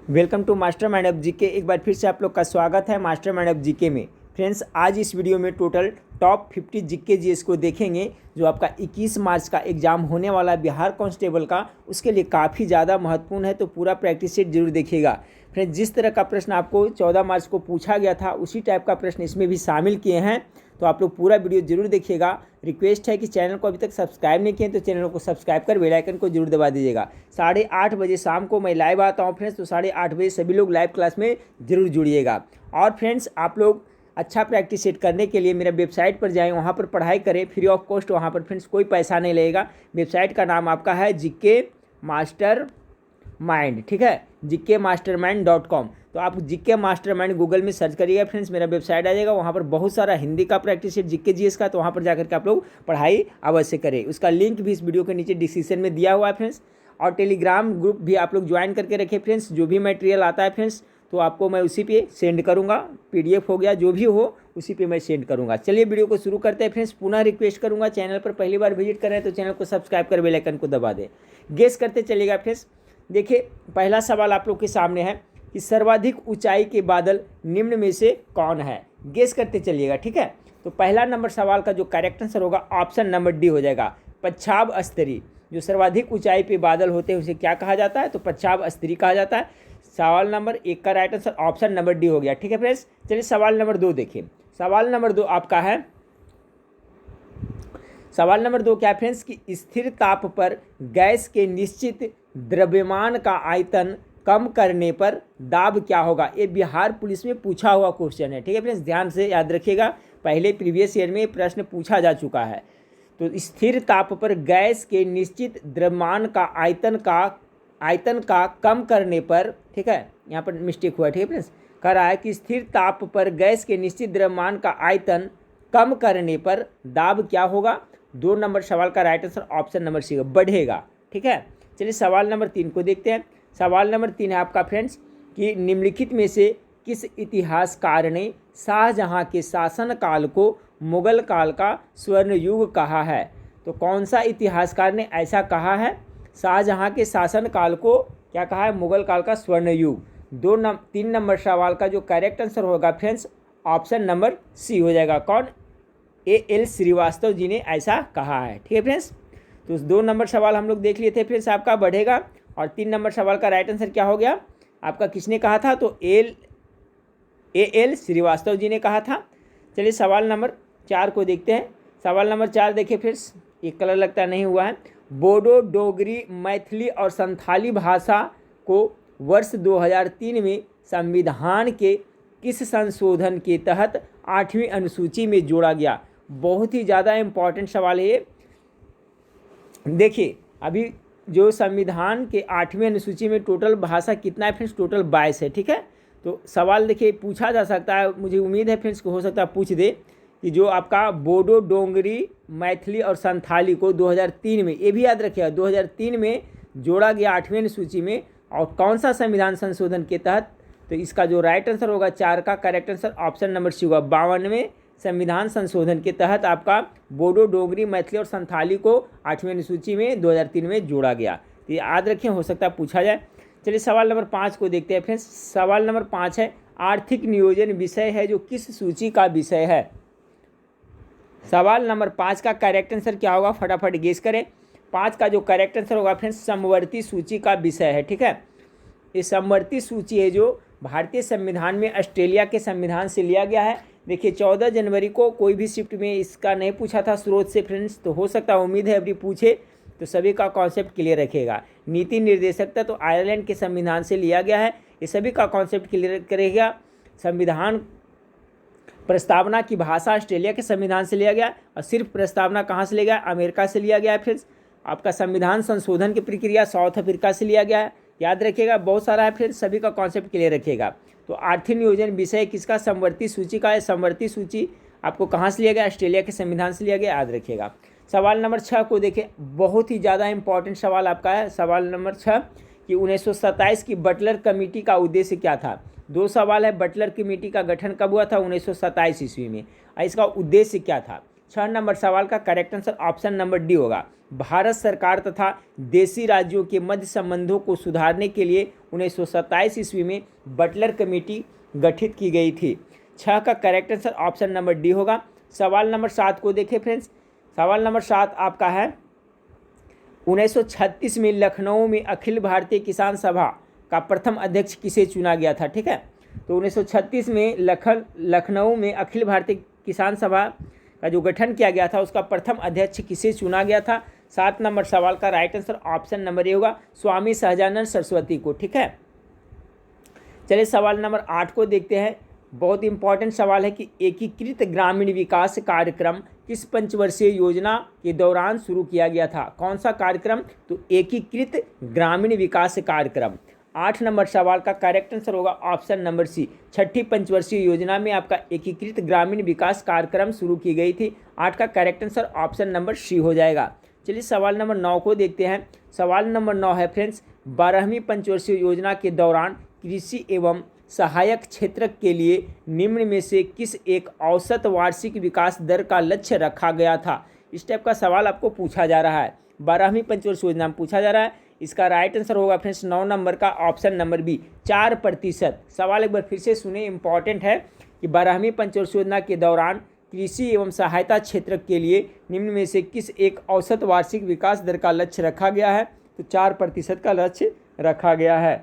Welcome to master mind of GK. एक बार फिर से आप लोग का स्वागत है मास्टर माइंड ऑफ जीके में। फ्रेंड्स, आज इस वीडियो में टोटल टॉप 50 जीके जीएस को देखेंगे जो आपका 21 मार्च का एग्जाम होने वाला है बिहार कांस्टेबल का, उसके लिए काफ़ी ज़्यादा महत्वपूर्ण है, तो पूरा प्रैक्टिस सेट जरूर देखिएगा। फ्रेंड्स, जिस तरह का प्रश्न आपको 14 मार्च को पूछा गया था उसी टाइप का प्रश्न इसमें भी शामिल किए हैं, तो आप लोग पूरा वीडियो जरूर देखिएगा। रिक्वेस्ट है कि चैनल को अभी तक सब्सक्राइब नहीं किए तो चैनल को सब्सक्राइब कर बेल आइकन को जरूर दबा दीजिएगा। 8:30 बजे शाम को मैं लाइव आता हूँ फ्रेंड्स, तो 8:30 बजे सभी लोग लाइव क्लास में जरूर जुड़िएगा। और फ्रेंड्स, आप लोग अच्छा प्रैक्टिस सेट करने के लिए मेरा वेबसाइट पर जाएँ, वहाँ पर पढ़ाई करें फ्री ऑफ कॉस्ट। वहाँ पर फ्रेंड्स कोई पैसा नहीं लगेगा। वेबसाइट का नाम आपका है जीके मास्टर माइंड, ठीक है, gkmastermind.com। तो आप जीके मास्टर माइंड गूगल में सर्च करिएगा फ्रेंड्स, मेरा वेबसाइट आ जाएगा। वहाँ पर बहुत सारा हिंदी का प्रैक्टिस सेट जीके जीएस का, तो वहाँ पर जाकर के आप लोग पढ़ाई अवश्य करें। उसका लिंक भी इस वीडियो के नीचे डिस्क्रिप्शन में दिया हुआ है फ्रेंड्स। और टेलीग्राम ग्रुप भी आप लोग ज्वाइन करके रखें फ्रेंड्स। जो भी मटेरियल आता है फ्रेंड्स तो आपको मैं उसी पे सेंड करूँगा, पीडीएफ हो गया जो भी हो उसी पे मैं सेंड करूँगा। चलिए वीडियो को शुरू करते हैं फ्रेंड्स। पुनः रिक्वेस्ट करूँगा, चैनल पर पहली बार विजिट कर रहे हैं तो चैनल को सब्सक्राइब कर बेल आइकन को दबा दें। गेस करते चलिएगा फ्रेंड्स। देखिए, पहला सवाल आप लोग के सामने है कि सर्वाधिक ऊंचाई के बादल निम्न में से कौन है। गेस करते चलिएगा, ठीक है। तो पहला नंबर सवाल का जो करेक्ट आंसर होगा ऑप्शन नंबर डी हो जाएगा, पच्छाब स्तरी। जो सर्वाधिक ऊंचाई पे बादल होते हैं उसे क्या कहा जाता है, तो पच्छाब स्तरी कहा जाता है। सवाल नंबर 1 का right answer option number D हो गया, ठीक है फ्रेंड्स। चलिए सवाल नंबर 2 देखिए। सवाल नंबर 2 आपका है, सवाल नंबर 2 क्या फ्रेंड्स कि स्थिर ताप पर गैस के निश्चित द्रव्यमान का आयतन कम करने पर दाब क्या होगा। ये बिहार पुलिस में पूछा हुआ क्वेश्चन है, ठीक है फ्रेंड्स, ध्यान से याद रखिएगा। पहले प्रीवियस ईयर में प्रश्न पूछा जा चुका है। तो स्थिर ताप पर गैस के निश्चित द्रव्यमान का आयतन का कम करने पर, ठीक है, यहाँ पर मिस्टेक हुआ, ठीक है फ्रेंड्स, कह रहा है कि स्थिर ताप पर गैस के निश्चित द्रव्यमान का आयतन कम करने पर दाब क्या होगा। 2 नंबर सवाल का right answer option number C बढ़ेगा, ठीक है। चलिए सवाल नंबर 3 को देखते हैं। सवाल नंबर 3 है आपका फ्रेंड्स कि निम्नलिखित में से किस इतिहासकार ने शाहजहां के शासनकाल को मुगल काल का स्वर्ण युग कहा है। तो कौन सा इतिहासकार ने ऐसा कहा है, शाहजहां के शासनकाल को क्या कहा है, मुगल काल का स्वर्ण युग। 3 नंबर सवाल का जो करेक्ट आंसर होगा फ्रेंड्स ऑप्शन नंबर सी हो जाएगा, कौन, एल श्रीवास्तव जी ने ऐसा कहा है, ठीक है फ्रेंड्स। तो 2 नंबर सवाल हम लोग देख लिए थे फ्रेंड्स, आपका बढ़ेगा। और 3 नंबर सवाल का राइट आंसर क्या हो गया आपका, किसने कहा था, तो एल श्रीवास्तव जी ने कहा था। चलिए सवाल नंबर 4 को देखते हैं। सवाल नंबर 4 देखिए फ्रेंड्स, एक कलर लगता नहीं हुआ है। बोडो, डोगरी, मैथिली और संथाली भाषा को वर्ष 2003 में संविधान के किस संशोधन के तहत 8वीं अनुसूची में जोड़ा गया। बहुत ही ज़्यादा इम्पॉर्टेंट सवाल है ये। देखिए, अभी जो संविधान के 8वीं अनुसूची में टोटल भाषा कितना है फ्रेंड्स, टोटल 22 है, ठीक है। तो सवाल देखिए पूछा जा सकता है, मुझे उम्मीद है फ्रेंड्स को हो सकता है पूछ दे कि जो आपका बोडो, डोंगरी, मैथिली और संथाली को 2003 में, ये भी याद रखिएगा, 2003 में जोड़ा गया 8वीं अनुसूची में, और कौन सा संविधान संशोधन के तहत। तो इसका जो राइट आंसर होगा 4 का correct answer option number C होगा, 52वें संविधान संशोधन के तहत आपका बोडो, डोगरी, मैथिली और संथाली को 8वीं अनुसूची में 2003 में जोड़ा गया। तो ये याद रखें, हो सकता है पूछा जाए। चलिए सवाल नंबर 5 को देखते हैं फ्रेंड्स। सवाल नंबर 5 है, आर्थिक नियोजन विषय है जो किस सूची का विषय है। सवाल नंबर 5 का करेक्ट आंसर क्या होगा, फटाफट गेस करें। 5 का जो करेक्ट आंसर होगा फ्रेंड्स समवर्ती सूची का विषय है, ठीक है। ये समवर्ती सूची है जो भारतीय संविधान में ऑस्ट्रेलिया के संविधान से लिया गया है। देखिए 14 जनवरी को कोई भी शिफ्ट में इसका नहीं पूछा था स्रोत से फ्रेंड्स, तो हो सकता है, उम्मीद है अभी पूछे तो सभी का कॉन्सेप्ट क्लियर रखेगा। नीति निर्देशकता तो आयरलैंड के संविधान से लिया गया है, ये सभी का कॉन्सेप्ट क्लियर करेगा। संविधान प्रस्तावना की भाषा ऑस्ट्रेलिया के संविधान से लिया गया, और सिर्फ प्रस्तावना कहाँ से लिया गया, अमेरिका से लिया गया है फ्रेंड्स। आपका संविधान संशोधन की प्रक्रिया साउथ अफ्रीका से लिया गया है, याद रखिएगा, बहुत सारा है फ्रेंड्स, सभी का कॉन्सेप्ट क्लियर रखिएगा। तो आर्थिक नियोजन विषय किसका, समवर्ती सूची का है। समवर्ती सूची आपको कहाँ से लिया गया, ऑस्ट्रेलिया के संविधान से लिया गया, याद रखिएगा। सवाल नंबर 6 को देखिए, बहुत ही ज़्यादा इंपॉर्टेंट सवाल आपका है। सवाल नंबर 6 कि 1927 की बटलर कमेटी का उद्देश्य क्या था। 2 सवाल है, बटलर कमेटी का गठन कब हुआ था, 1927 ईस्वी में, और इसका उद्देश्य क्या था। 6 नंबर सवाल का correct answer option number D होगा। भारत सरकार तथा देशी राज्यों के मध्य संबंधों को सुधारने के लिए 1927 ईस्वी में बटलर कमेटी गठित की गई थी। 6 का correct answer option number D होगा। सवाल नंबर 7 को देखें फ्रेंड्स। सवाल नंबर 7 आपका है 1936 में लखनऊ में अखिल भारतीय किसान सभा का प्रथम अध्यक्ष किसे चुना गया था। ठीक है, तो 1936 में लखनऊ में अखिल भारतीय किसान सभा का जो गठन किया गया था उसका प्रथम अध्यक्ष किसे चुना गया था। 7 नंबर सवाल का right answer option number A होगा, स्वामी सहजानंद सरस्वती को। ठीक है, चलिए सवाल नंबर 8 को देखते हैं। बहुत इंपॉर्टेंट सवाल है कि एकीकृत ग्रामीण विकास कार्यक्रम किस पंचवर्षीय योजना के दौरान शुरू किया गया था। कौन सा कार्यक्रम, तो एकीकृत ग्रामीण विकास कार्यक्रम। 8 नंबर सवाल का करेक्ट आंसर होगा ऑप्शन नंबर सी, छठी पंचवर्षीय योजना में आपका एकीकृत ग्रामीण विकास कार्यक्रम शुरू की गई थी। 8 का correct answer option number C हो जाएगा। चलिए सवाल नंबर 9 को देखते हैं। सवाल नंबर 9 है फ्रेंड्स, 12वीं पंचवर्षीय योजना के दौरान कृषि एवं सहायक क्षेत्र के लिए निम्न में से किस एक औसत वार्षिक विकास दर का लक्ष्य रखा गया था। इस टाइप का सवाल आपको पूछा जा रहा है, 12वीं पंचवर्षीय योजना में पूछा जा रहा है। इसका राइट आंसर होगा फ्रेंड्स 9 नंबर का ऑप्शन नंबर बी, 4%। सवाल एक बार फिर से सुने, इंपॉर्टेंट है कि 12वीं पंचवर्षीय योजना के दौरान कृषि एवं सहायता क्षेत्र के लिए निम्न में से किस एक औसत वार्षिक विकास दर का लक्ष्य रखा गया है, तो 4% का लक्ष्य रखा गया है।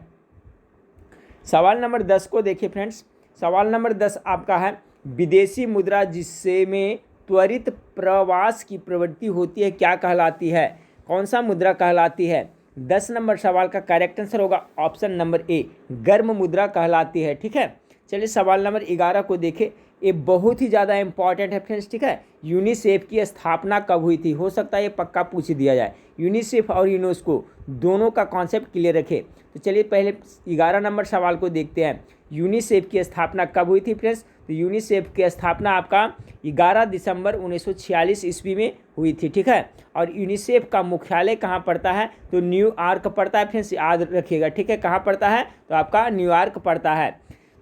सवाल नंबर 10 को देखिए फ्रेंड्स। सवाल नंबर 10 आपका है, विदेशी मुद्रा जिससे में त्वरित प्रवास की प्रवृत्ति होती है क्या कहलाती है। कौन सा मुद्रा कहलाती है। 10 नंबर सवाल का करेक्ट आंसर होगा ऑप्शन नंबर ए, गर्म मुद्रा कहलाती है। ठीक है, चलिए सवाल नंबर 11 को देखें। ये बहुत ही ज़्यादा इंपॉर्टेंट है फ्रेंड्स। ठीक है, यूनिसेफ की स्थापना कब हुई थी, हो सकता है ये पक्का पूछ दिया जाए। यूनिसेफ और यूनेस्को दोनों का कॉन्सेप्ट क्लियर रखें। तो चलिए पहले 11 नंबर सवाल को देखते हैं। यूनिसेफ की स्थापना कब हुई थी फ्रेंड्स, तो यूनिसेफ की स्थापना आपका 11 दिसंबर 1946 ईस्वी में हुई थी। ठीक है, और यूनिसेफ का मुख्यालय कहाँ पड़ता है, तो न्यूयॉर्क पड़ता है फ्रेंड्स, याद रखिएगा। ठीक है, कहाँ पड़ता है, तो आपका न्यूयॉर्क पड़ता है।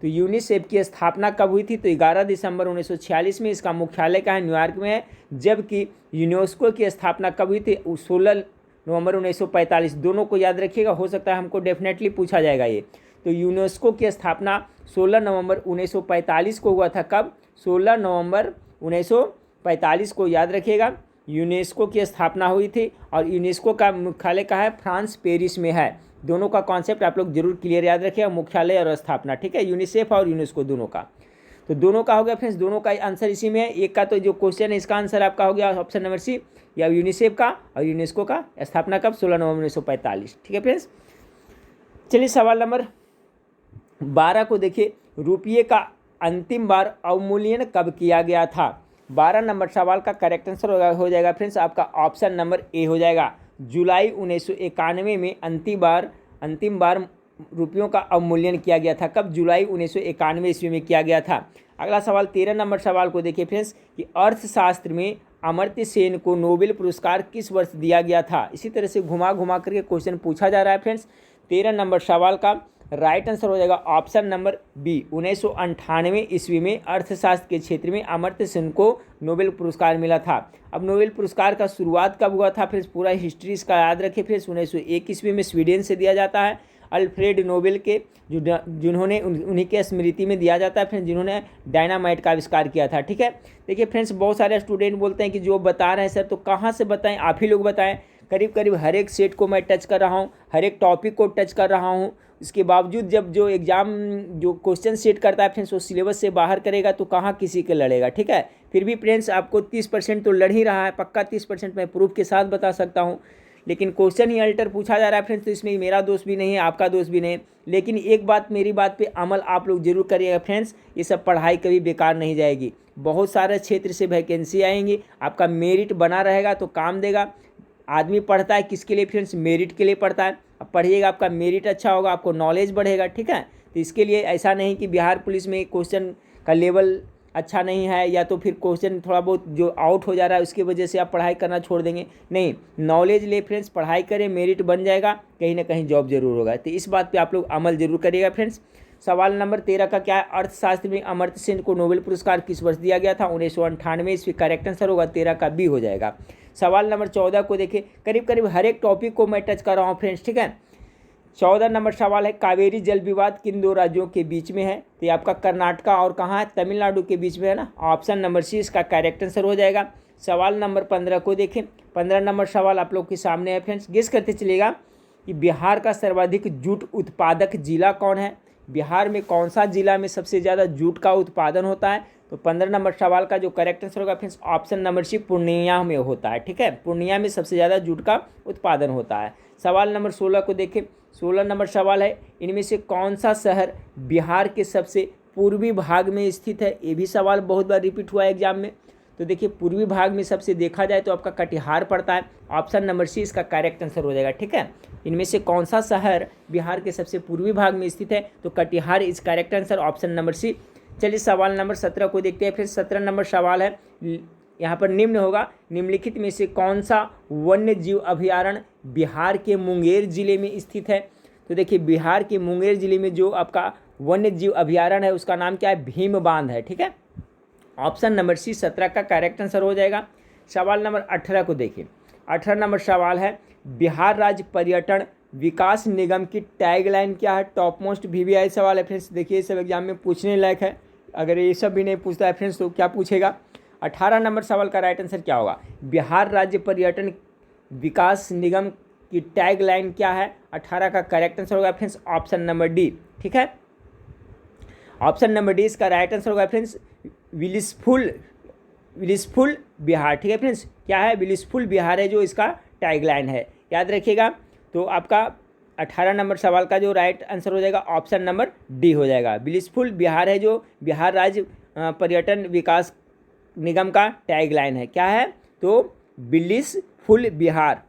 तो यूनिसेफ की स्थापना कब हुई थी, तो 11 दिसंबर 1946 में। इसका मुख्यालय कहाँ है, न्यूयॉर्क में है। जबकि यूनेस्को की स्थापना कब हुई थी, 16 नवंबर 1945। दोनों को याद रखिएगा, हो सकता है हमको डेफिनेटली पूछा जाएगा ये। तो यूनेस्को की स्थापना 16 नवंबर 1945 को हुआ था। कब, 16 नवंबर 1945 को याद रखिएगा यूनेस्को की स्थापना हुई थी। और यूनेस्को का मुख्यालय कहाँ है, फ्रांस पेरिस में है। दोनों का कॉन्सेप्ट आप लोग जरूर क्लियर याद रखिएगा, मुख्यालय और स्थापना। ठीक है, यूनिसेफ और यूनेस्को दोनों का। तो दोनों का हो गया फ्रेंड्स, दोनों का आंसर इसी में है। एक का तो जो क्वेश्चन है इसका आंसर आपका हो गया ऑप्शन नंबर सी, या यूनिसेफ का और यूनेस्को का स्थापना कब, 16 नवंबर 1945। ठीक है फ्रेंड्स, चलिए सवाल नंबर 12 को देखिए। रुपये का अंतिम बार अवमूल्यन कब किया गया था। 12 नंबर सवाल का करेक्ट आंसर हो जाएगा फ्रेंड्स आपका ऑप्शन नंबर ए हो जाएगा। जुलाई 1991 में अंतिम बार रुपयों का अवमूल्यन किया गया था। कब, जुलाई 1991 ईस्वी में किया गया था। अगला सवाल 13 नंबर सवाल को देखिए फ्रेंड्स कि अर्थशास्त्र में अमर्त्य सेन को नोबेल पुरस्कार किस वर्ष दिया गया था। इसी तरह से घुमा घुमा करके क्वेश्चन पूछा जा रहा है फ्रेंड्स। 13 नंबर सवाल का राइट आंसर हो जाएगा ऑप्शन नंबर बी, 1998 ईस्वी में अर्थशास्त्र के क्षेत्र में अमर्त्य सेन को नोबेल पुरस्कार मिला था। अब नोबेल पुरस्कार का शुरुआत कब हुआ था फिर पूरा हिस्ट्री इसका याद रखें। फिर 1901 ईस्वी में स्वीडन से दिया जाता है। अल्फ्रेड नोबेल के जिन्होंने उन्हीं के स्मृति में दिया जाता है फिर जिन्होंने डायनामाइट का आविष्कार किया था। ठीक है, देखिए फ्रेंड्स बहुत सारे स्टूडेंट बोलते हैं कि जो बता रहे हैं सर तो कहाँ से बताएं, आप ही लोग बताएं। करीब करीब हर एक सेट को मैं टच कर रहा हूँ, हर एक टॉपिक को टच कर रहा हूँ। इसके बावजूद जब जो एग्ज़ाम जो क्वेश्चन सेट करता है फ्रेंड्स वो सिलेबस से बाहर करेगा तो कहाँ किसी के लड़ेगा। ठीक है, फिर भी फ्रेंड्स आपको 30% तो लड़ ही रहा है, पक्का 30% मैं प्रूफ के साथ बता सकता हूँ। लेकिन क्वेश्चन ही अल्टर पूछा जा रहा है फ्रेंड्स, तो इसमें मेरा दोष भी नहीं है, आपका दोष भी नहीं। लेकिन एक बात, मेरी बात पे अमल आप लोग जरूर करिएगा फ्रेंड्स, ये सब पढ़ाई कभी बेकार नहीं जाएगी। बहुत सारे क्षेत्र से वैकेंसी आएंगी, आपका मेरिट बना रहेगा तो काम देगा। आदमी पढ़ता है किसके लिए फ्रेंड्स, मेरिट के लिए पढ़ता है। अब पढ़िएगा, आपका मेरिट अच्छा होगा, आपको नॉलेज बढ़ेगा। ठीक है, तो इसके लिए ऐसा नहीं कि बिहार पुलिस में क्वेश्चन का लेवल अच्छा नहीं है, या तो फिर क्वेश्चन थोड़ा बहुत जो आउट हो जा रहा है उसकी वजह से आप पढ़ाई करना छोड़ देंगे। नहीं, नॉलेज ले फ्रेंड्स, पढ़ाई करें, मेरिट बन जाएगा, कहीं ना कहीं जॉब जरूर होगा। तो इस बात पे आप लोग अमल जरूर करिएगा फ्रेंड्स। सवाल नंबर 13 का क्या है, अर्थशास्त्र में अमर्त्य सेन को नोबेल पुरस्कार किस वर्ष दिया गया था? 1998। इसमें करेक्ट आंसर होगा 13 का बी हो जाएगा। सवाल नंबर 14 को देखिए, करीब करीब हर एक टॉपिक को मैं टच कर रहा हूँ फ्रेंड्स, ठीक है। 14 नंबर सवाल है, कावेरी जल विवाद किन दो राज्यों के बीच में है? तो ये आपका कर्नाटका और कहाँ है? तमिलनाडु के बीच में है ना। ऑप्शन नंबर सी इसका करेक्ट आंसर हो जाएगा। सवाल नंबर 15 को देखें। 15 नंबर सवाल आप लोग के सामने है फ्रेंड्स, गेस करते चलिएगा कि बिहार का सर्वाधिक जूट उत्पादक जिला कौन है? बिहार में कौन सा जिला में सबसे ज़्यादा जूट का उत्पादन होता है? तो 15 नंबर सवाल का जो करेक्ट आंसर होगा friends, option number C Purnia में होता है, ठीक है। पूर्णिया में सबसे ज़्यादा जूट का उत्पादन होता है। सवाल नंबर 16 को देखें। 16 नंबर सवाल है, इनमें से कौन सा शहर बिहार के सबसे पूर्वी भाग में स्थित है? ये भी सवाल बहुत बार रिपीट हुआ है एग्जाम में। तो देखिए, पूर्वी भाग में सबसे देखा जाए तो आपका कटिहार पड़ता है। ऑप्शन नंबर सी इसका करेक्ट आंसर हो जाएगा, ठीक है। इनमें से कौन सा शहर बिहार के सबसे पूर्वी भाग में स्थित है? तो Katihar is correct answer, option number C. चलिए सवाल नंबर 17 को देखते हैं। फिर 17 नंबर सवाल है, यहाँ पर निम्न होगा, निम्नलिखित में से कौन सा वन्य जीव अभयारण्य बिहार के मुंगेर जिले में स्थित है? तो देखिए, बिहार के मुंगेर जिले में जो आपका वन्य जीव अभयारण्य है उसका नाम क्या है? भीम बांध है, ठीक है। ऑप्शन नंबर सी 17 का करेक्ट आंसर हो जाएगा। सवाल नंबर 18 को देखिए। 18 नंबर सवाल है, बिहार राज्य पर्यटन विकास निगम की टैगलाइन क्या है? टॉप मोस्ट वीवीआई सवाल है फ्रेंड्स, देखिए ये सब एग्जाम में पूछने लायक है। अगर ये सब भी नहीं पूछता है फ्रेंड्स तो क्या पूछेगा? 18 नंबर सवाल का राइट आंसर क्या होगा? बिहार राज्य पर्यटन विकास निगम की टैगलाइन क्या है? 18 का करेक्ट आंसर होगा फ्रेंड्स, ऑप्शन नंबर डी, ठीक है। ऑप्शन नंबर डी इसका राइट आंसर होगा फ्रेंड्स, विलिसफुल बिहार, ठीक है फ्रेंड्स। क्या है? विलिसफुल बिहार है जो इसका टैगलाइन है, याद रखिएगा। तो आपका 18 नंबर सवाल का जो राइट आंसर हो जाएगा ऑप्शन नंबर डी हो जाएगा। विलिसफुल बिहार है जो बिहार राज्य पर्यटन विकास निगम का टैगलाइन है। क्या है? तो विलिसफुल बिहार।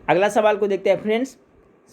अगला सवाल को देखते हैं फ्रेंड्स।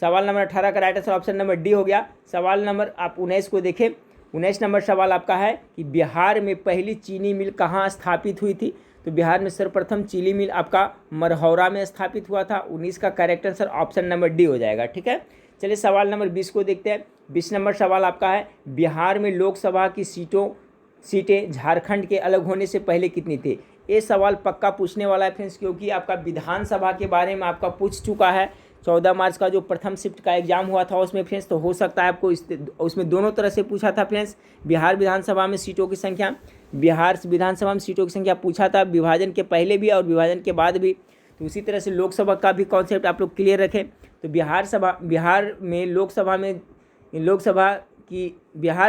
सवाल नंबर 18 का right answer option number D हो गया। सवाल नंबर आप 19 को देखें। 19 नंबर सवाल आपका है कि बिहार में पहली चीनी मिल कहाँ स्थापित हुई थी? तो बिहार में सर्वप्रथम चीनी मिल आपका मरहौरा में स्थापित हुआ था। 19 का correct answer option number D हो जाएगा, ठीक है। चलिए सवाल नंबर 20 को देखते हैं। 20 नंबर सवाल आपका है, बिहार में लोकसभा की सीटें झारखंड के अलग होने से पहले कितनी थी? ये सवाल पक्का पूछने वाला है फ्रेंड्स, क्योंकि आपका विधानसभा के बारे में आपका पूछ चुका है। 14 मार्च का जो प्रथम शिफ्ट का एग्जाम हुआ था उसमें फ्रेंड्स, तो हो सकता है आपको उसमें दोनों तरह से पूछा था फ्रेंड्स। बिहार विधानसभा में सीटों की संख्या, बिहार विधानसभा में सीटों की संख्या पूछा था, विभाजन के पहले भी और विभाजन के बाद भी। तो उसी तरह से लोकसभा का भी कॉन्सेप्ट आप लोग क्लियर रखें। तो बिहार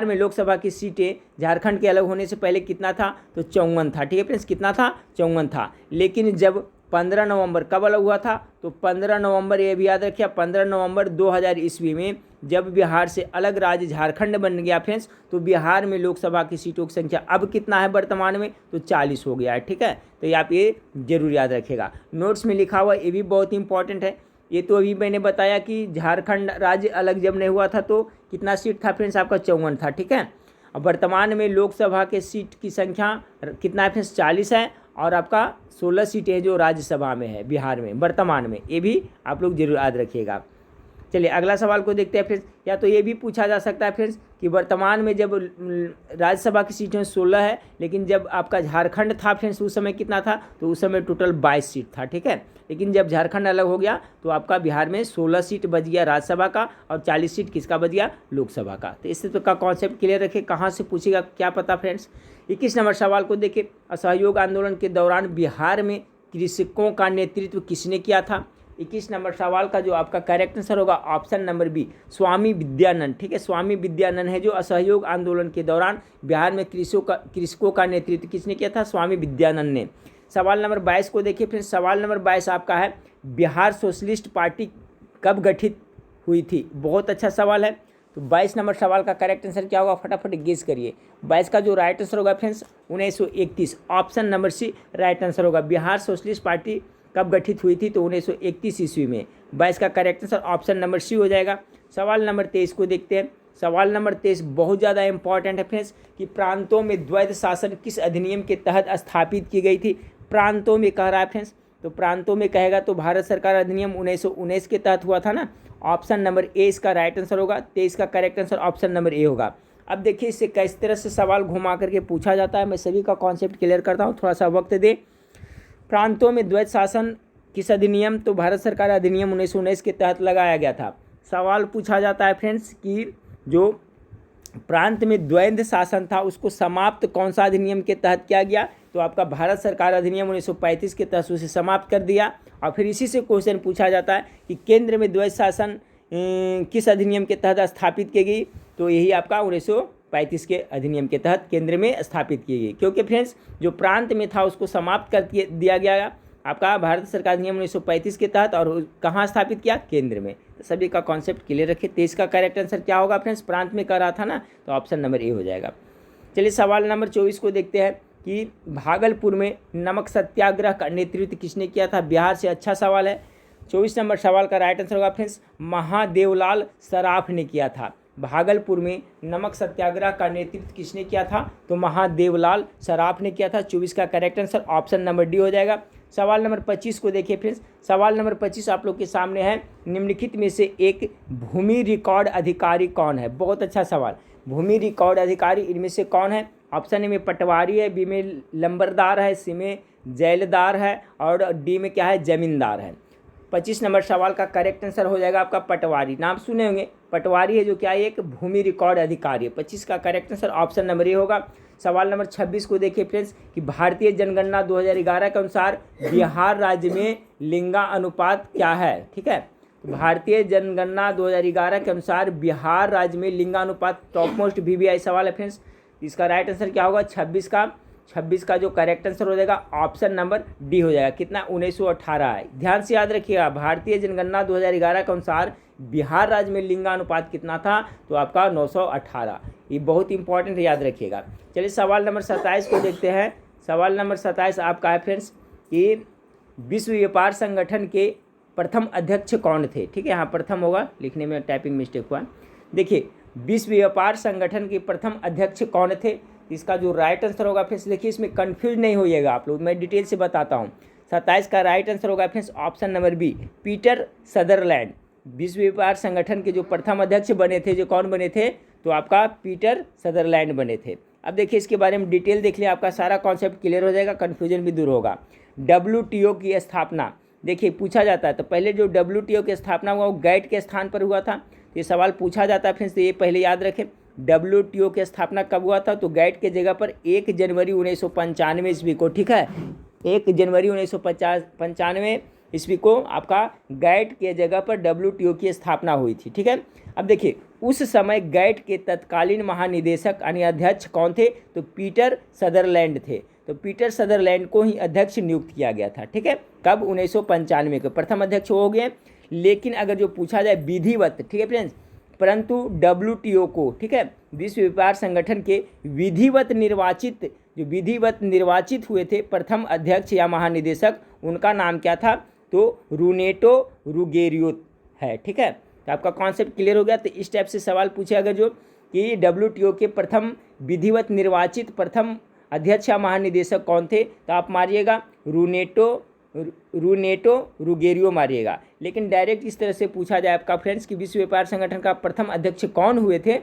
में लोकसभा की सीटें झारखंड के अलग होने से पहले कितना था? तो 54 था, ठीक है फ्रेंड्स। कितना था? 54 था। लेकिन जब 15 नवंबर कब अलग हुआ था? तो 15 नवंबर, ये भी याद रखिए, 15 नवंबर 2000 ईस्वी में जब बिहार से अलग राज्य झारखंड बन गया फ्रेंड्स, तो बिहार में लोकसभा की सीटों की संख्या अब कितना है वर्तमान में? तो 40 हो गया है, ठीक है। तो आप ये जरूर याद रखिएगा। नोट्स में लिखा हुआ ये भी बहुत इंपॉर्टेंट है। ये तो अभी मैंने बताया कि झारखंड राज्य अलग जब नहीं हुआ था तो कितना सीट था फ्रेंड्स? आपका 54 था, ठीक है। अब वर्तमान में लोकसभा के सीट की संख्या कितना है फ्रेंड्स? 40 है। और आपका 16 सीटें जो राज्यसभा में है बिहार में वर्तमान में, ये भी आप लोग जरूर याद रखिएगा। चलिए अगला सवाल को देखते हैं फ्रेंड्स। या तो ये भी पूछा जा सकता है फ्रेंड्स कि वर्तमान में जब राज्यसभा की सीटें 16 है, लेकिन जब आपका झारखंड था फ्रेंड्स उस समय कितना था? तो उस समय टोटल 22 सीट था, ठीक है। लेकिन जब झारखंड अलग हो गया तो आपका बिहार में 16 सीट बच गया राज्यसभा का और 40 सीट किसका बच गया? लोकसभा का। तो इससे तो का कॉन्सेप्ट क्लियर रखें, कहाँ से पूछेगा क्या पता फ्रेंड्स। 21 नंबर सवाल को देखिए। असहयोग आंदोलन के दौरान बिहार में कृषकों का नेतृत्व किसने किया था? 21 नंबर सवाल का जो आपका करेक्ट आंसर होगा ऑप्शन नंबर बी, स्वामी विद्यानंद, ठीक है। स्वामी विद्यानंद है जो असहयोग आंदोलन के दौरान बिहार में कृषकों का नेतृत्व किसने किया था? स्वामी विद्यानंद ने। सवाल नंबर 22 को देखिए फिर। सवाल नंबर 22 आपका है, बिहार सोशलिस्ट पार्टी कब गठित हुई थी? बहुत अच्छा सवाल है। तो 22 नंबर सवाल का करेक्ट आंसर क्या होगा? फटाफट गेस करिए। 22 का जो राइट आंसर होगा friends 1931, option number C right answer होगा। बिहार सोशलिस्ट पार्टी कब गठित हुई थी? तो 1931 ईस्वी में। 22 का correct answer option number C हो जाएगा। सवाल नंबर 23 को देखते हैं। सवाल नंबर 23 बहुत ज़्यादा इंपॉर्टेंट है फ्रेंड्स कि प्रांतों में द्वैध शासन किस अधिनियम के तहत स्थापित की गई थी। प्रांतों में कह रहा है फ्रेंड्स, तो प्रांतों में कहेगा तो भारत सरकार अधिनियम 1919 के तहत हुआ था ना। ऑप्शन नंबर ए इसका राइट आंसर होगा। 23 का correct answer option number A होगा। अब देखिए इससे किस तरह से सवाल घुमा करके पूछा जाता है, मैं सभी का कॉन्सेप्ट क्लियर करता हूँ, थोड़ा सा वक्त दे। प्रांतों में द्वैध शासन किस अधिनियम, तो भारत सरकार अधिनियम 1919 के तहत लगाया गया था। सवाल पूछा जाता है फ्रेंड्स कि जो प्रांत में द्वैध शासन था उसको समाप्त कौन सा अधिनियम के तहत किया गया, तो आपका भारत सरकार अधिनियम 1935 के तहत उसे समाप्त कर दिया। और फिर इसी से क्वेश्चन पूछा जाता है कि केंद्र में द्वैध शासन किस अधिनियम के तहत स्थापित की गई, तो यही आपका 1935 के अधिनियम के तहत केंद्र में स्थापित की गई। क्योंकि फ्रेंड्स जो प्रांत में था उसको समाप्त कर दिया गया आपका भारत सरकार अधिनियम 1935 के तहत, और कहाँ स्थापित किया, केंद्र में। तो सभी का कॉन्सेप्ट क्लियर रखें। 23 का करेक्ट आंसर क्या होगा फ्रेंड्स, प्रांत में कर रहा था ना, तो ऑप्शन नंबर ए हो जाएगा। चलिए सवाल नंबर 24 को देखते हैं कि भागलपुर में नमक सत्याग्रह का नेतृत्व किसने किया था। बिहार से अच्छा सवाल है। 24 नंबर सवाल का राइट आंसर होगा फ्रेंड्स महादेवलाल सराफ ने किया था। भागलपुर में नमक सत्याग्रह का नेतृत्व किसने किया था, तो महादेवलाल सराफ ने किया था। 24 का correct answer option number D हो जाएगा। सवाल नंबर 25 को देखिए फ्रेंड्स। सवाल नंबर 25 आप लोग के सामने है, निम्नलिखित में से एक भूमि रिकॉर्ड अधिकारी कौन है। बहुत अच्छा सवाल। भूमि रिकॉर्ड अधिकारी इनमें से कौन है। ऑप्शन ए में पटवारी है, बी में लंबरदार है, सी में जैलदार है, और डी में क्या है, जमींदार है। 25 नंबर सवाल का करेक्ट आंसर हो जाएगा आपका पटवारी। नाम सुने होंगे, पटवारी है जो क्या है, एक भूमि रिकॉर्ड अधिकारी है। 25 का correct answer option number A होगा। सवाल नंबर 26 को देखिए फ्रेंड्स कि भारतीय जनगणना 2011 के अनुसार बिहार राज्य में लिंगानुपात क्या है। ठीक है, तो भारतीय जनगणना 2011 के अनुसार बिहार राज्य में लिंगानुपात टॉप मोस्ट VVI सवाल है फ्रेंड्स। इसका राइट आंसर क्या होगा, 26 का जो करेक्ट आंसर हो जाएगा ऑप्शन नंबर डी हो जाएगा। कितना, 1918 है। ध्यान से याद रखिएगा, भारतीय जनगणना 2011 के अनुसार बिहार राज्य में लिंगानुपात कितना था, तो आपका 918। ये बहुत इंपॉर्टेंट याद रखिएगा। चलिए सवाल नंबर 27 को देखते हैं। सवाल नंबर 27 आपका है फ्रेंड्स कि विश्व व्यापार संगठन के प्रथम अध्यक्ष कौन थे। ठीक है, यहाँ प्रथम होगा, लिखने में टाइपिंग मिस्टेक हुआ। देखिए विश्व व्यापार संगठन के प्रथम अध्यक्ष कौन थे, इसका जो राइट आंसर होगा फ्रेंड्स, देखिए इसमें कंफ्यूज नहीं होइएगा आप लोग, मैं डिटेल से बताता हूँ। 27 का राइट आंसर होगा friends option number B, Peter Sutherland. विश्व व्यापार संगठन के जो प्रथम अध्यक्ष बने थे, जो कौन बने थे, तो आपका पीटर सदरलैंड बने थे। अब देखिए इसके बारे में डिटेल देख लिया, आपका सारा कॉन्सेप्ट क्लियर हो जाएगा, कन्फ्यूजन भी दूर होगा। WTO की स्थापना देखिए पूछा जाता है, तो पहले जो WTO की स्थापना हुआ वो गैट के स्थान पर हुआ था। ये सवाल पूछा जाता है फ्रेंड्स, तो ये पहले याद रखें। WTO की स्थापना कब हुआ था, तो गैट के जगह पर 1 जनवरी 1995 ईस्वी को। ठीक है, 1 जनवरी 1995 ईस्वी को आपका गैट के जगह पर WTO की स्थापना हुई थी। ठीक है, अब देखिए उस समय गैट के तत्कालीन महानिदेशक यानी अध्यक्ष कौन थे, तो पीटर सदरलैंड थे। तो पीटर सदरलैंड को ही अध्यक्ष नियुक्त किया गया था। ठीक है, कब, 1995 के प्रथम अध्यक्ष हो गए। लेकिन अगर जो पूछा जाए विधिवत, ठीक है फ्रेंड्स, परंतु WTO को, ठीक है, विश्व व्यापार संगठन के विधिवत निर्वाचित हुए थे प्रथम अध्यक्ष या महानिदेशक, उनका नाम क्या था, तो रूनेटो रुगेरियो है। ठीक है, तो आपका कॉन्सेप्ट क्लियर हो गया। तो इस टाइप से सवाल पूछे अगर जो कि WTO के प्रथम विधिवत निर्वाचित प्रथम अध्यक्ष या महानिदेशक कौन थे, तो आप मारिएगा रूनेटो रुगेरियो मारिएगा। लेकिन डायरेक्ट इस तरह से पूछा जाए आपका फ्रेंड्स कि विश्व व्यापार संगठन का प्रथम अध्यक्ष कौन हुए थे,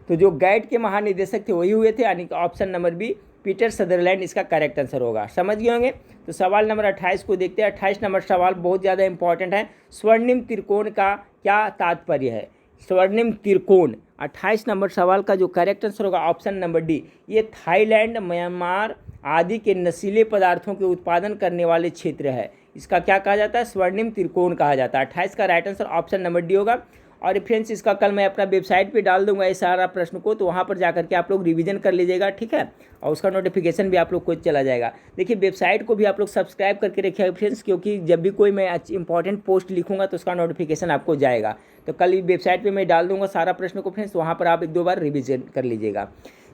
तो जो गैट के महानिदेशक थे वही हुए थे, यानी कि option number B, Peter Sutherland इसका करेक्ट आंसर होगा। समझ गए होंगे। तो सवाल नंबर 28 को देखते हैं। 28 नंबर सवाल बहुत ज़्यादा इंपॉर्टेंट है। स्वर्णिम त्रिकोण का क्या तात्पर्य है। स्वर्णिम त्रिकोण 28 नंबर सवाल का जो करेक्ट आंसर होगा ऑप्शन नंबर डी, ये थाईलैंड, म्यांमार आदि के नशीले पदार्थों के उत्पादन करने वाले क्षेत्र है। इसका क्या कहा जाता है, स्वर्णिम त्रिकोण कहा जाता है। 28 का right answer option number D होगा। और फ्रेंड्स इसका कल मैं अपना वेबसाइट पे डाल दूंगा इस सारा प्रश्न को, तो वहाँ पर जाकर के आप लोग रिवीजन कर लीजिएगा। ठीक है, और उसका नोटिफिकेशन भी आप लोग को चला जाएगा। देखिए वेबसाइट को भी आप लोग सब्सक्राइब करके रखिएगा फ्रेंड्स, क्योंकि जब भी कोई मैं इंपॉर्टेंट पोस्ट लिखूंगा तो उसका नोटिफिकेशन आपको जाएगा। तो कल वेबसाइट पर मैं डाल दूंगा सारा प्रश्न को फ्रेंड्स, वहाँ पर आप 1-2 बार रिविजन कर लीजिएगा।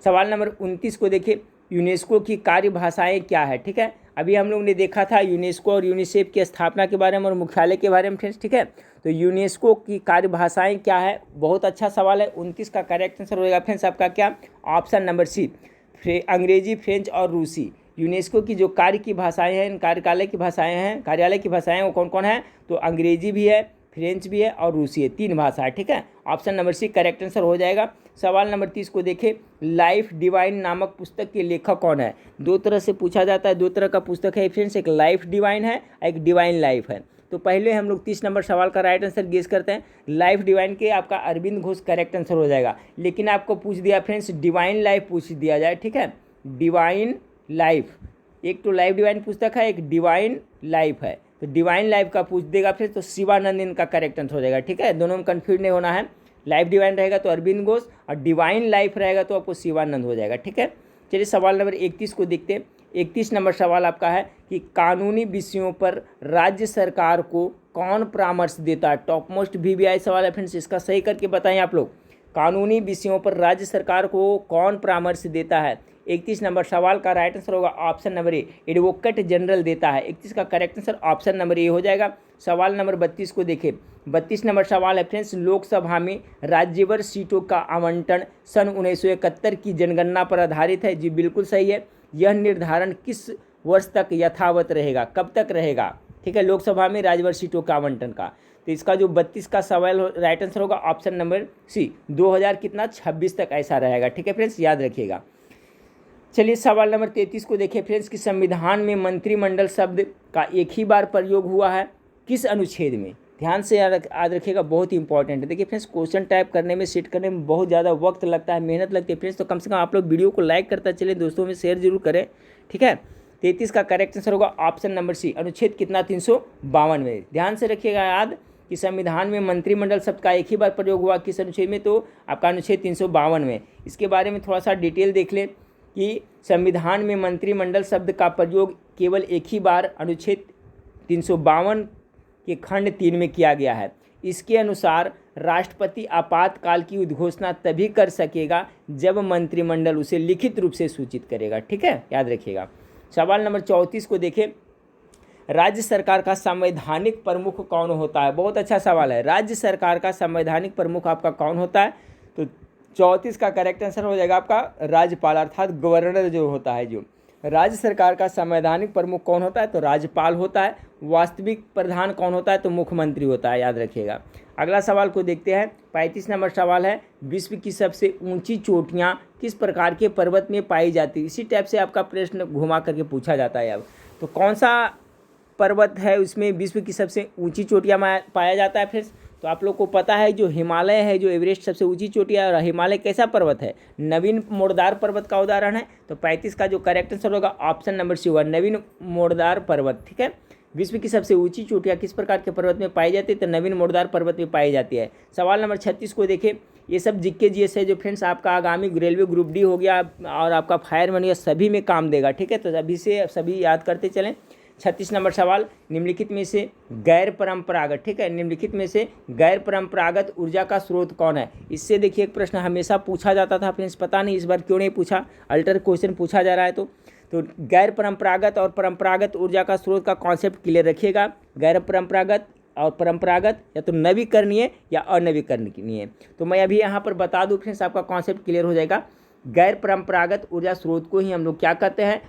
सवाल नंबर 29 को देखिए, यूनेस्को की कार्य भाषाएँ क्या है। ठीक है, अभी हम लोग ने देखा था यूनेस्को और यूनिसेफ की स्थापना के बारे में और मुख्यालय के बारे में फ्रेंड्स, ठीक है। तो यूनेस्को की कार्यभाषाएं क्या है, बहुत अच्छा सवाल है। 29 का करेक्ट आंसर होगा फ्रेंड्स आपका क्या, ऑप्शन नंबर सी, अंग्रेजी, फ्रेंच और रूसी। यूनेस्को की जो कार्य की भाषाएं हैं, कार्यालय की भाषाएं वो कौन कौन है, तो अंग्रेजी भी है, फ्रेंच भी है और रूसी है, 3 भाषा है, ठीक है। Option number C correct answer हो जाएगा। सवाल नंबर 30 को देखें, लाइफ डिवाइन नामक पुस्तक के लेखक कौन है। 2 तरह से पूछा जाता है, 2 तरह का पुस्तक है फ्रेंड्स, एक लाइफ डिवाइन है, एक डिवाइन लाइफ है। तो पहले हम लोग 30 नंबर सवाल का राइट आंसर गेस करते हैं। लाइफ डिवाइन के आपका अरविंद घोष करेक्ट आंसर हो जाएगा, लेकिन आपको पूछ दिया फ्रेंड्स डिवाइन लाइफ पूछ दिया जाए, ठीक है। डिवाइन लाइफ, एक तो लाइफ डिवाइन पुस्तक है, एक डिवाइन लाइफ है, तो डिवाइन लाइफ का पूछ देगा फिर तो शिवानंद इनका करेक्ट आंसर हो जाएगा, ठीक है। दोनों में कन्फ्यूज नहीं होना है, लाइफ डिवाइन रहेगा तो अरविंद घोष और डिवाइन लाइफ रहेगा तो आपको शिवानंद हो जाएगा, ठीक है। चलिए सवाल नंबर 31 को देखते हैं। 31 नंबर सवाल आपका है कि कानूनी विषयों पर राज्य सरकार को कौन परामर्श देता है। टॉप मोस्ट VVI सवाल है फ्रेंड्स, इसका सही करके बताएं आप लोग। कानूनी विषयों पर राज्य सरकार को कौन परामर्श देता है। 31 नंबर सवाल का राइट आंसर होगा option number A, advocate general देता है। 31 का correct answer option number A हो जाएगा। सवाल नंबर 32 को देखें। 32 नंबर सवाल है फ्रेंड्स, लोकसभा में राज्यवर सीटों का आवंटन सन 1971 की जनगणना पर आधारित है। जी बिल्कुल सही है। यह निर्धारण किस वर्ष तक यथावत रहेगा, कब तक रहेगा, ठीक है, लोकसभा में राज्यवर सीटों का आवंटन का। तो इसका जो 32 का सवाल राइट आंसर होगा ऑप्शन नंबर सी, 2026 तक ऐसा रहेगा, ठीक है फ्रेंड्स, याद रखिएगा। चलिए सवाल नंबर 33 को देखिए फ्रेंड्स कि संविधान में मंत्रिमंडल शब्द का एक ही बार प्रयोग हुआ है, किस अनुच्छेद में। ध्यान से याद रखिएगा, बहुत ही इंपॉर्टेंट है। देखिए फ्रेंड्स, क्वेश्चन टाइप करने में, सेट करने में बहुत ज़्यादा वक्त लगता है, मेहनत लगती है फ्रेंड्स, तो कम से कम आप लोग वीडियो को लाइक करता चले, दोस्तों में शेयर जरूर करें, ठीक है। 33 का करेक्ट आंसर होगा ऑप्शन नंबर सी, अनुच्छेद कितना, 352 में। ध्यान से रखिएगा याद कि संविधान में मंत्रिमंडल शब्द का एक ही बार प्रयोग हुआ, किस अनुच्छेद में, तो आपका अनुच्छेद 352 में। इसके बारे में थोड़ा सा डिटेल देख लें कि संविधान में मंत्रिमंडल शब्द का प्रयोग केवल एक ही बार अनुच्छेद 352 के खंड 3 में किया गया है। इसके अनुसार राष्ट्रपति आपातकाल की उद्घोषणा तभी कर सकेगा जब मंत्रिमंडल उसे लिखित रूप से सूचित करेगा, ठीक है, याद रखिएगा। सवाल नंबर 34 को देखें। राज्य सरकार का संवैधानिक प्रमुख कौन होता है। बहुत अच्छा सवाल है, राज्य सरकार का संवैधानिक प्रमुख आपका कौन होता है, तो 34 का करेक्ट आंसर हो जाएगा आपका राज्यपाल, अर्थात गवर्नर जो होता है। जो राज्य सरकार का संवैधानिक प्रमुख कौन होता है, तो राज्यपाल होता है। वास्तविक प्रधान कौन होता है, तो मुख्यमंत्री होता है, याद रखिएगा। अगला सवाल को देखते हैं। 35 नंबर सवाल है, विश्व की सबसे ऊंची चोटियां किस प्रकार के पर्वत में पाई जाती है। इसी टाइप से आपका प्रश्न घुमा करके पूछा जाता है। अब तो कौन सा पर्वत है उसमें विश्व की सबसे ऊंची चोटियां पाया जाता है फ्रेंड्स, तो आप लोग को पता है जो हिमालय है, जो एवरेस्ट सबसे ऊंची चोटी है, और हिमालय कैसा पर्वत है, नवीन मोड़दार पर्वत का उदाहरण है। तो 35 का जो करेक्ट आंसर होगा ऑप्शन नंबर सी होगा, नवीन मोड़दार पर्वत, ठीक है। विश्व की सबसे ऊंची चोटियाँ किस प्रकार के पर्वत में पाई जाती है, तो नवीन मोड़दार पर्वत में पाई जाती है। सवाल नंबर 36 को देखें। ये सब जीके जीएस है जो फ्रेंड्स आपका आगामी रेलवे ग्रुप डी हो गया और आपका फायरमैन या सभी में काम देगा, ठीक है। तो अभी से सभी याद करते चलें। 36 नंबर सवाल, निम्नलिखित में से गैर परंपरागत, ठीक है, निम्नलिखित में से गैर परंपरागत ऊर्जा का स्रोत कौन है। इससे देखिए एक प्रश्न हमेशा पूछा जाता था फ्रेंड्स, पता नहीं इस बार क्यों नहीं पूछा, अल्टर क्वेश्चन पूछा जा रहा है। तो गैर परंपरागत और परंपरागत ऊर्जा का स्रोत का कॉन्सेप्ट क्लियर रखिएगा। गैर परंपरागत और परंपरागत या तो नवीकरणीय या अनवीकरणीय। तो मैं अभी यहाँ पर बता दूँ फ्रेंड्स, आपका कॉन्सेप्ट क्लियर हो जाएगा। गैर परंपरागत ऊर्जा स्रोत को ही हम लोग क्या कहते हैं,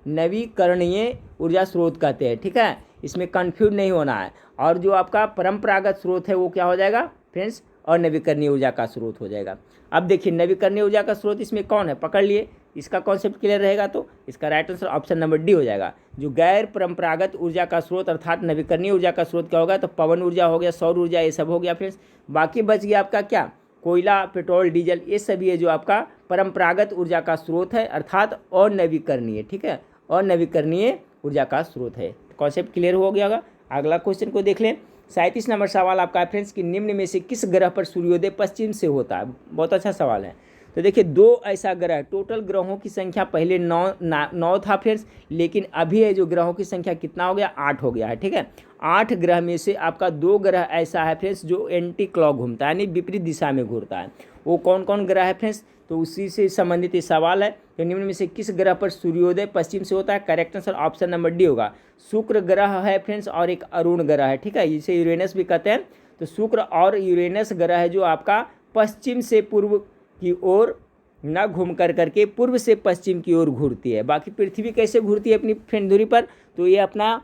नवीकरणीय ऊर्जा स्रोत कहते हैं, ठीक है। इसमें कन्फ्यूज नहीं होना है। और जो आपका परंपरागत स्रोत है वो क्या हो जाएगा फ्रेंड्स, अनवीकरणीय ऊर्जा का स्रोत हो जाएगा। अब देखिए नवीकरणीय ऊर्जा का स्रोत इसमें कौन है, पकड़ लिए, इसका कॉन्सेप्ट क्लियर रहेगा तो इसका right answer option number D हो जाएगा। जो गैर परंपरागत ऊर्जा का स्रोत अर्थात नवीकरणीय ऊर्जा का स्रोत क्या होगा, तो पवन ऊर्जा हो गया, सौर ऊर्जा, ये सब हो गया फ्रेंड्स। बाकी बच गया आपका क्या, कोयला, पेट्रोल, डीजल, ये सभी है जो आपका परंपरागत ऊर्जा का स्रोत है अर्थात अनवीकरणीय, ठीक है, अनवीकरणीय ऊर्जा का स्रोत है। कॉन्सेप्ट क्लियर हो गया होगा। अगला क्वेश्चन को देख लें। 37 नंबर सवाल आपका है फ्रेंड्स कि निम्न में से किस ग्रह पर सूर्योदय पश्चिम से होता है। बहुत अच्छा सवाल है। तो देखिए दो ऐसा ग्रह, टोटल ग्रहों की संख्या पहले 9 था फ्रेंड्स, लेकिन अभी है जो ग्रहों की संख्या कितना हो गया, 8 हो गया है, ठीक है। 8 ग्रह में से आपका 2 ग्रह ऐसा है फ्रेंड्स जो एंटी क्लॉक घूमता है, यानी विपरीत दिशा में घूमता है। वो कौन कौन ग्रह है फ्रेंड्स, तो उसी से संबंधित ये सवाल है। तो निम्न में से किस ग्रह पर सूर्योदय पश्चिम से होता है? Correct answer option number D होगा। शुक्र ग्रह है फ्रेंड्स और एक अरुण ग्रह है, ठीक है, इसे यूरेनस भी कहते हैं। तो शुक्र और यूरेनस ग्रह है जो आपका पश्चिम से पूर्व की ओर ना घूम करके पूर्व से पश्चिम की ओर घूरती है। बाकी पृथ्वी कैसे घूरती है अपनी फ्रेंड धुरी पर, तो ये अपना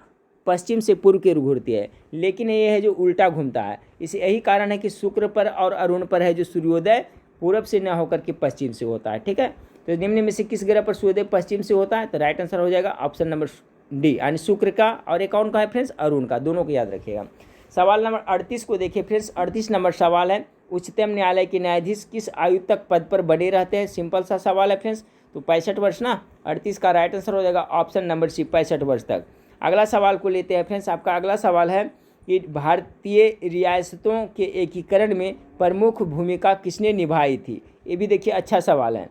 पश्चिम से पूर्व की ओर घूरती है, लेकिन ये है जो उल्टा घूमता है। इसे यही कारण है कि शुक्र पर और अरुण पर है जो सूर्योदय पूर्व से न होकर के पश्चिम से होता है, ठीक है। तो निम्न में से किस ग्रह पर सूर्योदय पश्चिम से होता है? तो राइट आंसर हो जाएगा ऑप्शन नंबर डी, यानी शुक्र का, और एक कौन का है फ्रेंड्स? अरुण का। दोनों को याद रखिएगा। सवाल नंबर 38 को देखिए फ्रेंड्स। 38 नंबर सवाल है, उच्चतम न्यायालय के न्यायाधीश किस आयु तक पद पर बने रहते हैं? सिंपल सा सवाल है फ्रेंड्स। तो 65 वर्ष ना, 38 का राइट आंसर हो जाएगा ऑप्शन नंबर सी, 65 वर्ष तक। अगला सवाल को लेते हैं फ्रेंड्स। आपका अगला सवाल है कि भारतीय रियासतों के एकीकरण में प्रमुख भूमिका किसने निभाई थी? ये भी देखिए अच्छा सवाल है।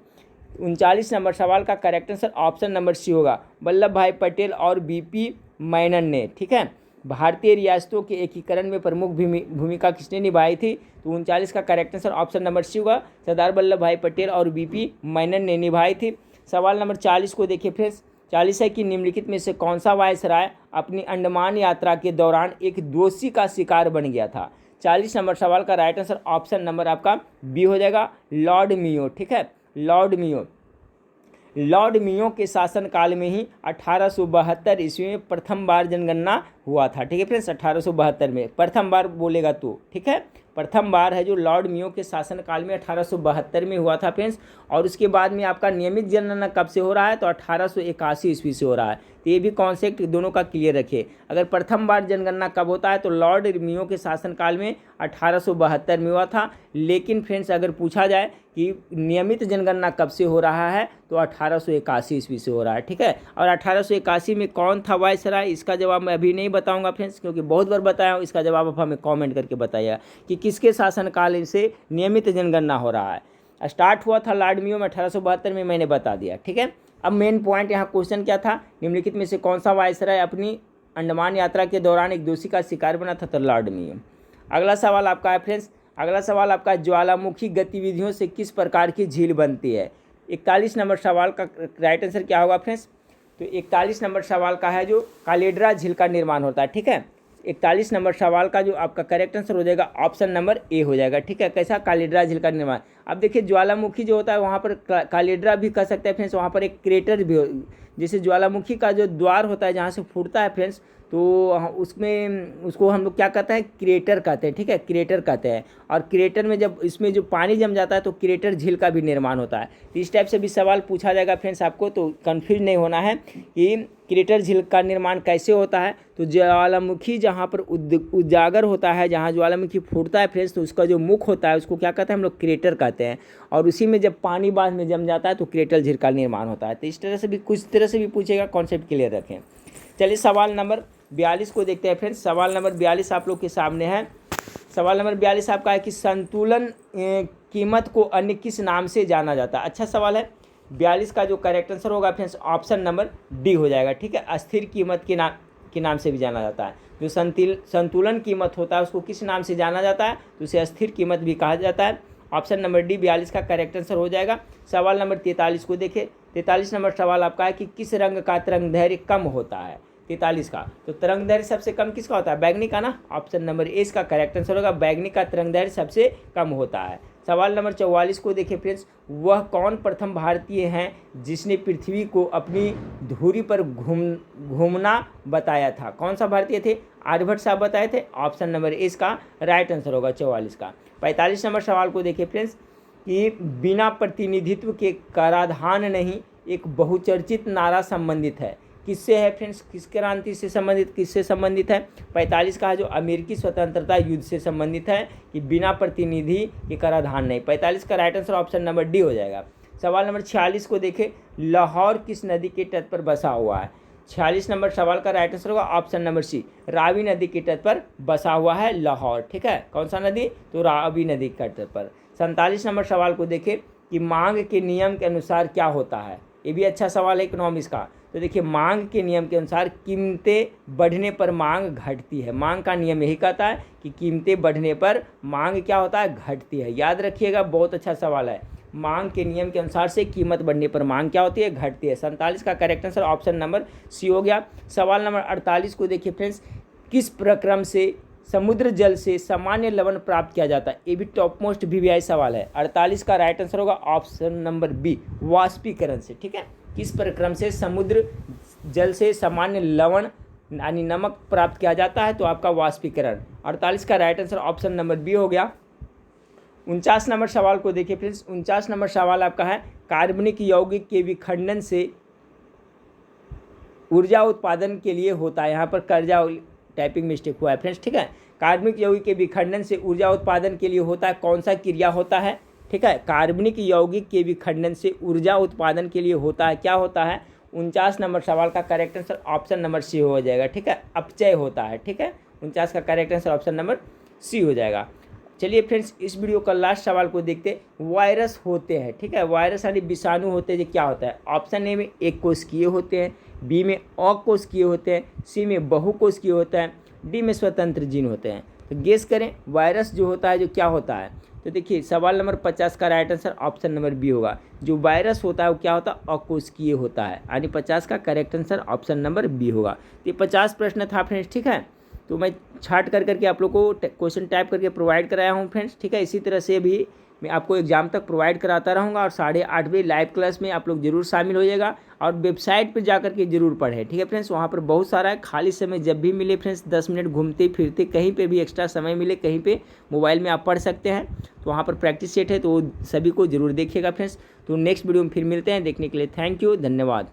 39 नंबर सवाल का correct answer option number C होगा, वल्लभ भाई पटेल और बीपी मेनन ने, ठीक है। भारतीय रियासतों के एकीकरण में प्रमुख भूमिका किसने निभाई थी? तो 39 का correct answer option number C होगा, सरदार वल्लभ भाई पटेल और बीपी मेनन ने निभाई थी। सवाल नंबर 40 को देखिए फ्रेंड्स। 40 है कि निम्नलिखित में से कौन सा वायसराय अपनी अंडमान यात्रा के दौरान एक दोषी का शिकार बन गया था? 40 नंबर सवाल का राइट आंसर ऑप्शन नंबर आपका बी हो जाएगा, लॉर्ड मेयो, ठीक है, लॉर्ड मेयो। लॉर्ड मेयो के शासनकाल में ही 1872 ईस्वी में प्रथम बार जनगणना हुआ था, ठीक है फ्रेंड्स। 1872 में प्रथम बार बोलेगा तो, ठीक है, प्रथम बार है जो लॉर्ड मेयो के शासनकाल में 1872 में हुआ था फ्रेंड्स। और उसके बाद में आपका नियमित जनगणना कब से हो रहा है? तो 1881 ईस्वी से हो रहा है। तो ये भी कॉन्सेप्ट दोनों का क्लियर रखिए। अगर प्रथम बार जनगणना कब होता है तो लॉर्ड मेयो के शासनकाल में 1872 में हुआ था। लेकिन फ्रेंड्स अगर पूछा जाए कि नियमित जनगणना कब से हो रहा है तो 1881 ईस्वी से हो रहा है, ठीक है। और 1881 में कौन था वायसराय, इसका जवाब मैं अभी नहीं बताऊंगा फ्रेंड्स, क्योंकि बहुत बार बताया हूँ। इसका जवाब आप हमें कमेंट करके बताइएगा कि किसके शासनकाल से नियमित जनगणना हो रहा है। स्टार्ट हुआ था लॉर्ड मेयो में 1872 में, मैंने बता दिया, ठीक है। अब मेन पॉइंट यहाँ क्वेश्चन क्या था, निम्नलिखित में से कौन सा वायसराय अपनी अंडमान यात्रा के दौरान एक दोषी का शिकार बना था? तो लॉर्ड मेयो। अगला सवाल आपका है फ्रेंड्स। अगला सवाल आपका, ज्वालामुखी गतिविधियों से किस प्रकार की झील बनती है? 41 नंबर सवाल का राइट आंसर क्या होगा फ्रेंड्स? तो 41 नंबर सवाल का है जो कालेड्रा झील का निर्माण होता है, ठीक है। 41 नंबर सवाल का जो आपका करेक्ट आंसर हो जाएगा ऑप्शन नंबर ए हो जाएगा, ठीक है। कैसा? कालेड्रा झील का निर्माण। अब देखिए ज्वालामुखी जो होता है वहाँ पर कालेड्रा भी कह सकते हैं फ्रेंड्स, वहाँ पर एक क्रेटर भी जैसे ज्वालामुखी का जो द्वार होता है जहाँ से फूटता है फ्रेंड्स, तो उसमें उसको हम लोग क्या कहते हैं? क्रेटर कहते हैं, ठीक है, क्रेटर कहते हैं। और क्रेटर में जब इसमें जो पानी जम जाता है तो क्रेटर झील का भी निर्माण होता है। तो इस टाइप से भी सवाल पूछा जाएगा फ्रेंड्स आपको, तो कन्फ्यूज नहीं होना है कि क्रेटर झील का निर्माण कैसे होता है। तो ज्वालामुखी जहाँ पर उजागर होता है, जहाँ ज्वालामुखी फूटता है फ्रेंड्स, तो उसका जो मुख होता है उसको क्या कहते हैं हम लोग? क्रेटर कहते हैं। और उसी में जब पानी बाद में जम जाता है तो क्रेटर झील का निर्माण होता है। तो इस तरह से भी कुछ तरह से भी पूछेगा, कॉन्सेप्ट क्लियर रखें। चलिए सवाल नंबर 42 को देखते हैं फ्रेंड्स। सवाल नंबर 42 आप लोग के सामने है। सवाल नंबर 42 आपका है कि संतुलन कीमत को अन्य किस नाम से जाना जाता है? अच्छा सवाल है। 42 का जो करेक्ट आंसर होगा फ्रेंड्स ऑप्शन नंबर डी हो जाएगा, ठीक है। अस्थिर कीमत के नाम से भी जाना जाता है। जो संतुलन कीमत होता है उसको किस नाम से जाना जाता है? तो उसे अस्थिर कीमत भी कहा जाता है। ऑप्शन नंबर डी 42 का करेक्ट आंसर हो जाएगा। सवाल नंबर 43 को देखें। 43 नंबर सवाल आपका है कि किस रंग का तरंग दैर्घ्य कम होता है? 43 का तो तरंग दैर्घ्य सबसे कम किसका होता है? बैगनी का ना। ऑप्शन नंबर ए इसका करेक्ट आंसर होगा, बैगनी का तरंग दैर्घ्य सबसे कम होता है। सवाल नंबर 44 को देखिए फ्रेंड्स। वह कौन प्रथम भारतीय हैं जिसने पृथ्वी को अपनी धुरी पर घूमना बताया था? कौन सा भारतीय थे? आर्यभट्ट साहब बताए थे। ऑप्शन नंबर ए इसका राइट आंसर होगा 44 का। 45 नंबर सवाल को देखिए फ्रेंड्स कि बिना प्रतिनिधित्व के कराधान नहीं एक बहुचर्चित नारा संबंधित है, किससे है फ्रेंड्स? किस क्रांति से संबंधित, किससे संबंधित है? 45 का जो अमेरिकी स्वतंत्रता युद्ध से संबंधित है कि बिना प्रतिनिधि के कराधान नहीं। 45 का right answer option number D हो जाएगा। सवाल नंबर 46 को देखें। लाहौर किस नदी के तट पर बसा हुआ है? 46 नंबर सवाल का राइट आंसर होगा ऑप्शन नंबर सी, रावी नदी के तट पर बसा हुआ है लाहौर, ठीक है। कौन सा नदी? तो रावी नदी के तट पर। 47 नंबर सवाल को देखें कि मांग के नियम के अनुसार क्या होता है? ये भी अच्छा सवाल है इकोनॉमिक्स का। तो देखिए मांग के नियम के अनुसार कीमतें बढ़ने पर मांग घटती है। मांग का नियम यही कहता है कि कीमतें बढ़ने पर मांग क्या होता है, घटती है। याद रखिएगा, बहुत अच्छा सवाल है। मांग के नियम के अनुसार से कीमत बढ़ने पर मांग क्या होती है, घटती है। 47 का correct answer option number C हो गया। सवाल नंबर 48 को देखिए फ्रेंड्स, किस प्रक्रम से समुद्र जल से सामान्य लवण प्राप्त किया जाता है। ये भी टॉप मोस्ट वीवीआई सवाल है। 48 का राइट आंसर होगा ऑप्शन नंबर बी, वाष्पीकरण से। ठीक है, किस प्रक्रम से समुद्र जल से सामान्य लवण यानी नमक प्राप्त किया जाता है, तो आपका वाष्पीकरण। 48 का right answer option number B हो गया। 49 नंबर सवाल को देखिए फ्रेंड्स, 49 नंबर सवाल आपका है, कार्बनिक यौगिक के विखंडन से ऊर्जा उत्पादन के लिए होता है। यहाँ पर कर्जा टाइपिंग मिस्टेक हुआ है फ्रेंड्स। ठीक है, कार्बनिक यौगिक के विखंडन से ऊर्जा उत्पादन के लिए होता है, कौन सा क्रिया होता है। ठीक है, कार्बनिक यौगिक के विखंडन से ऊर्जा उत्पादन के लिए होता है, क्या होता है। 49 नंबर सवाल का correct answer option number C हो जाएगा। ठीक है, अपचय होता है। ठीक है, 49 का correct answer option number C हो जाएगा। चलिए फ्रेंड्स, इस वीडियो का लास्ट सवाल को देखते हैं। वायरस होते हैं, ठीक है, वायरस यानी विषाणु होते हैं, क्या होता है। ऑप्शन ए में एक कोशिकीय होते हैं, बी में अकोशिकीय होते हैं, सी में बहुकोशिकीय होता है, डी में स्वतंत्र जीन होते हैं। तो गेस करें वायरस जो होता है जो क्या होता है। तो देखिए सवाल नंबर 50 का right answer option number B होगा। जो वायरस होता है वो क्या होता है, अकोशिकीय होता है, यानी 50 का correct answer option number B होगा। तो ये 50 प्रश्न था फ्रेंड्स। ठीक है, तो मैं छाट करके आप लोग को क्वेश्चन टाइप करके प्रोवाइड कराया हूँ फ्रेंड्स। ठीक है, इसी तरह से भी मैं आपको एग्जाम तक प्रोवाइड कराता रहूँगा। और 8:30 बजे लाइव क्लास में आप लोग जरूर शामिल होइएगा और वेबसाइट पर जाकर के जरूर पढ़ें। ठीक है फ्रेंड्स, वहाँ पर बहुत सारा है। खाली समय जब भी मिले फ्रेंड्स, 10 मिनट घूमते फिरते कहीं पे भी एक्स्ट्रा समय मिले, कहीं पे मोबाइल में आप पढ़ सकते हैं। तो वहाँ पर प्रैक्टिस सेट है, तो सभी को जरूर देखिएगा फ्रेंड्स। तो नेक्स्ट वीडियो में फिर मिलते हैं। देखने के लिए थैंक यू, धन्यवाद।